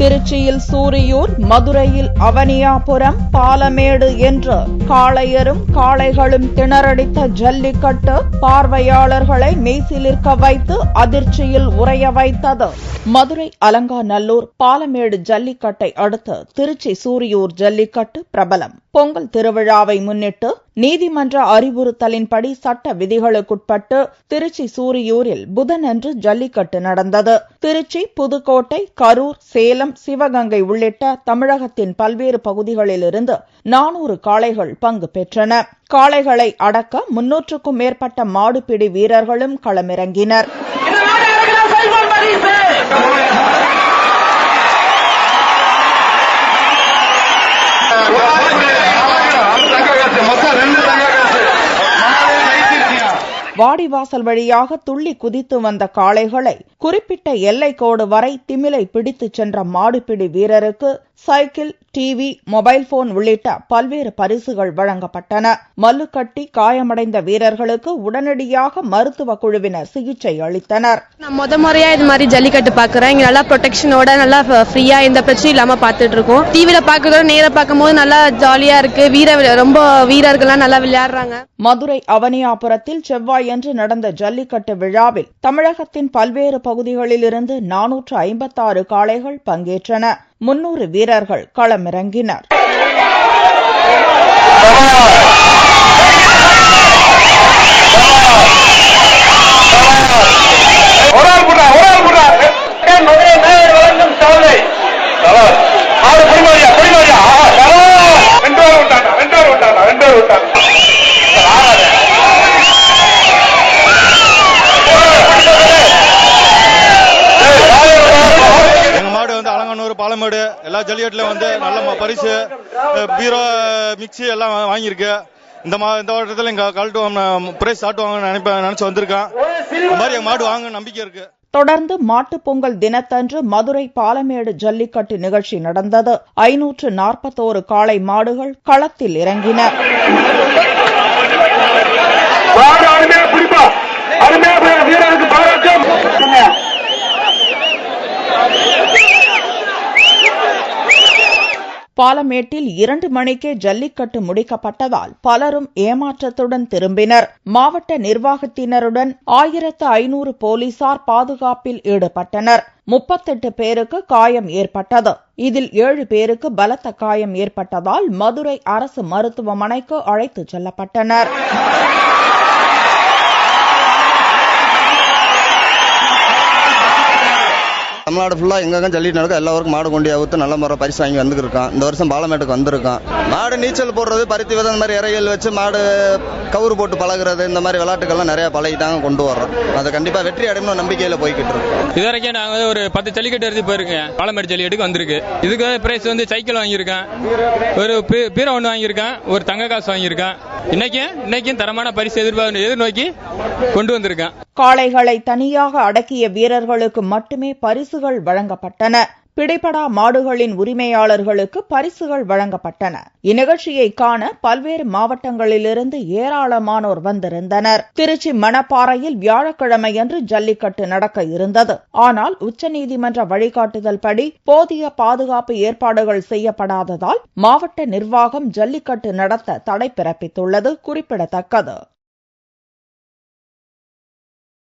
திருச்சியில் சூரியூர், மதுரையில் அவனியாபுரம், பாலமேடு என்று காளையரும் காளைகளும் திணறடித்த ஜல்லிக்கட்டு பார்வையாளர்களை மெய்சிலிர்க்க வைத்து அதிர்ச்சியில் உறைய வைத்தது. மதுரை அலங்காநல்லூர் பாலமேடு ஜல்லிக்கட்டை அடுத்து திருச்சி சூரியூர் ஜல்லிக்கட்டு பிரபலம். பொங்கல் திருவிழாவை முன்னிட்டு நீதிமன்ற அறிவுறுத்தலின்படி சட்ட விதிகளுக்குட்பட்டு திருச்சி சூரியூரில் புதனன்று ஜல்லிக்கட்டு நடந்தது. திருச்சி, புதுக்கோட்டை, கரூர், சேலம், சிவகங்கை உள்ளிட்ட தமிழகத்தின் பல்வேறு பகுதிகளிலிருந்து 400 காளைகள் பங்கு பெற்றன. காளைகளை அடக்க 300க்கும் மேற்பட்ட மாடுபிடி வீரர்களும் களமிறங்கினர். வாடிவாசல் வழியாக துள்ளி குதித்து வந்த காளைகளை குறிப்பிட்ட எல்லைக்கோடு வரை திமிலை பிடித்துச் சென்ற மாடுபிடி வீரருக்கு சைக்கிள், டிவி, மொபைல் போன் உள்ளிட்ட பல்வேறு பரிசுகள் வழங்கப்பட்டன. மல்லுக்கட்டி காயமடைந்த வீரர்களுக்கு உடனடியாக மருத்துவ குழுவினர் சிகிச்சை அளித்தனர். நான் முறையா இது மாதிரி ஜல்லிக்கட்டு பாக்குறேன். இங்க நல்லா ப்ரொடெக்ஷனோட நல்லா ஃப்ரீயா எந்த பிரச்சனையும் இல்லாம பாத்துட்டு இருக்கோம். டிவில பாக்குறதோட நேர பார்க்கும் போது நல்லா ஜாலியா இருக்கு. ரொம்ப வீரர்கள்லாம் நல்லா விளையாடுறாங்க. மதுரை அவனியாபுரத்தில் செவ்வாயன்று நடந்த ஜல்லிக்கட்டு விழாவில் தமிழகத்தின் பல்வேறு பகுதிகளிலிருந்து 456 காளைகள் பங்கேற்றன. 300 வீரர்கள் களமிறங்கினர். பாலமேடு எல்லா ஜல்லிக்கட்டுல நல்ல பரிசு, பீரோ, மிக்சி எல்லாம் வாங்கியிருக்கு. இந்த வருடத்துல எங்க கழட்டு பிரைஸ் ஆட்டுவாங்க நினைச்சு வந்திருக்கேன். இந்த மாதிரி மாடு வாங்க நம்பிக்கை இருக்கு. தொடர்ந்து மாட்டுப் பொங்கல் தினத்தன்று மதுரை பாலமேடு ஜல்லிக்கட்டு நிகழ்ச்சி நடந்தது. 541 காளை மாடுகள் களத்தில் இறங்கின. பாலமேட்டில் 2 மணிக்கே ஜல்லிக்கட்டு முடிக்கப்பட்டதால் பலரும் ஏமாற்றத்துடன் திரும்பினர். மாவட்ட நிர்வாகத்தினருடன் 1500 போலீசார் பாதுகாப்பில் ஈடுபட்டனர். 38 பேருக்கு காயம் ஏற்பட்டது. இதில் 7 பேருக்கு பலத்த காயம் ஏற்பட்டதால் மதுரை அரசு மருத்துவமனைக்கு அழைத்துச் செல்லப்பட்டனர். தமிழ்நாடு ஃபுல்லாக எங்கெங்க ஜல்லிட்டு நடக்கும் எல்லாருக்கும் மாடு கொண்டு அவுத்து நல்ல முறை பரிசு வாங்கி வந்துருக்கான். இந்த வருஷம் பாலமேட்டுக்கு வந்திருக்கான். மாடு நீச்சல் போடுறது, பருத்தி விதை, இந்த மாதிரி இறையல் வச்சு மாடு கவுறு போட்டு பழகுறது, இந்த மாதிரி விளையாட்டுகள்லாம் நிறைய பழகிட்டாங்க, கொண்டு வர்றோம். அதை கண்டிப்பா வெற்றி அடையணும் நம்பிக்கையில போய்கிட்டு இருக்கோம். இது வரைக்கும் நாங்க ஒரு 10 ஜல்லிக்கட்டு எடுத்து போயிருக்கேன். பாலமேடு ஜல்லிக்கட்டுக்கு வந்திருக்கு. இதுக்கு பிரைஸ் சைக்கிள் வாங்கியிருக்கேன், ஒரு பீரோ ஒன்று வாங்கியிருக்கேன், ஒரு தங்க காசு வாங்கியிருக்கேன். இன்னைக்கும் தரமான பரிசு எதிர்நோக்கி கொண்டு வந்திருக்கேன். காளைகளை தனியாக அடக்கிய வீரர்களுக்கு மட்டுமே பரிசுகள் வழங்கப்பட்டன. பிடிபடா மாடுகளின் உரிமையாளர்களுக்கு பரிசுகள் வழங்கப்பட்டன. இந்நிகழ்ச்சியை காண பல்வேறு மாவட்டங்களிலிருந்து ஏராளமானோர் வந்திருந்தனர். திருச்சி மணப்பாறையில் வியாழக்கிழமையன்று ஜல்லிக்கட்டு நடக்க இருந்தது. ஆனால் உச்சநீதிமன்ற வழிகாட்டுதல் படி போதிய பாதுகாப்பு ஏற்பாடுகள் செய்யப்படாததால் மாவட்ட நிர்வாகம் ஜல்லிக்கட்டு நடத்த தடை பிறப்பித்துள்ளது குறிப்பிடத்தக்கது.